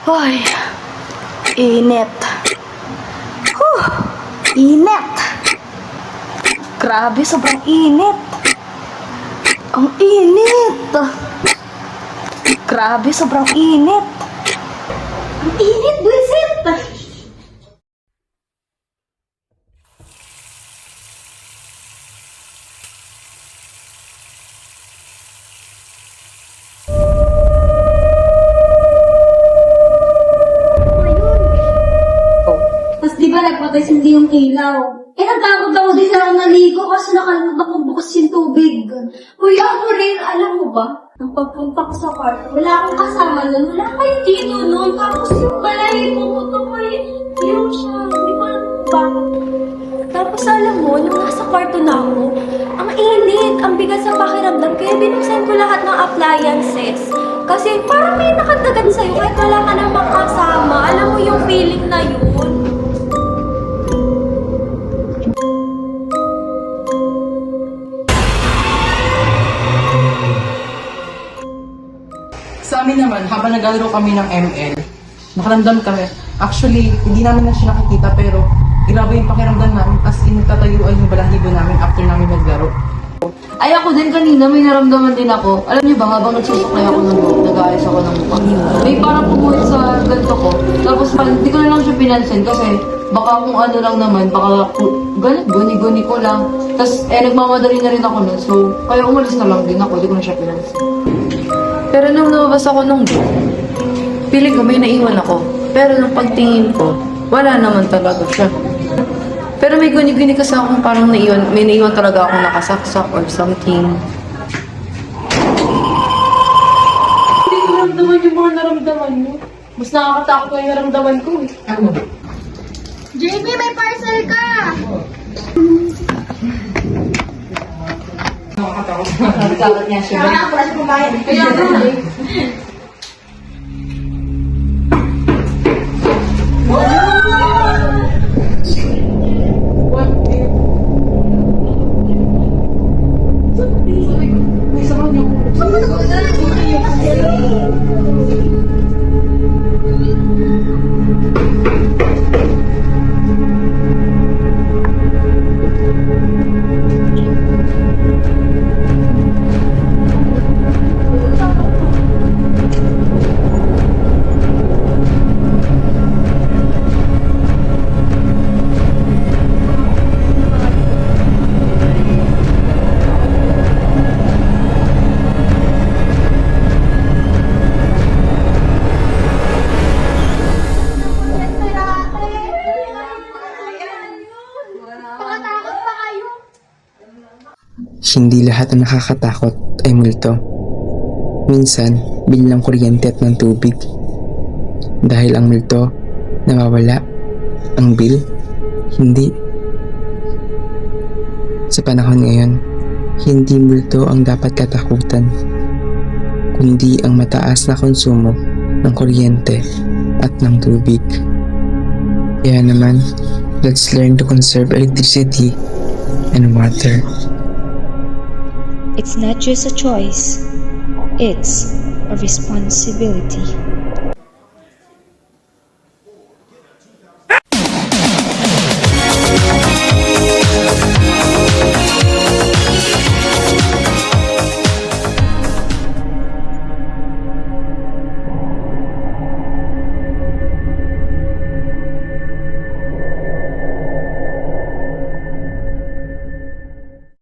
Ay, init. Init. Grabe, sobrang init. Ang init. Grabe, sobrang init. Ang init, buisit. Tapos di ba nagpatay hindi yung ilaw? Eh nagtakot ako din ako naligo kasi nakalimutan kong bukas yung tubig. Kuya ako rin, alam mo ba? Nang pagpunta ko sa kwarto, wala akong kasama nun. Wala kayong dito nun. Tapos yung balahibo ko to may ilaw siya. Hindi ko alam kung bakit. Tapos alam mo, nung nasa kwarto na ako, ang init, ang bigat sa pakiramdam. Kaya binuksan ko lahat ng appliances. Kasi parang may nakadagan sa'yo kahit wala ka namang kasama. Alam mo yung feeling na yun. Sa amin naman, habang naglalaro kami ng ML, nakaramdam kami. Actually, hindi namin na siya nakikita pero grabe yung pakiramdam namin as in nagtatayuan yung balahibo namin after namin maglaro. Ay ako din kanina, may naramdaman din ako. Alam niyo ba, habang nagsusuklay ako ng buhok, nag-aayos ako ng mukha. May parang pumuhit sa ganito ko. Tapos hindi ko na lang siya pinansin kasi baka kung ano lang naman, baka ganit, guni-guni ko lang. Tapos nagmamadali na rin ako nun. So, kaya umalis na lang din ako, hindi ko na siya pinansin. Pero nung lumabas ako nung buhok, piling ko may naiwan ako. Pero nung pagtingin ko, wala naman talaga siya. Pero may guni-guni kasi akong parang may naiwan talaga akong nakasaksak or something. Hindi ko naramdaman yung mga naramdaman mo. Mas nakakatakot ko yung naramdaman ko eh. Ano? JB, may parcel ka! Nakakatakot. Nagkakat niya siya. Kaya ako kasi kumain. Kaya nga eh. May sama niyo. Hindi lahat ng nakakatakot ay multo. Minsan, bill ng kuryente at ng tubig. Dahil ang multo, nawawala. Ang bill, hindi. Sa panahon ngayon, hindi multo ang dapat katakutan, kundi ang mataas na konsumo ng kuryente at ng tubig. Kaya naman, let's learn to conserve electricity and water. It's not just a choice, it's a responsibility.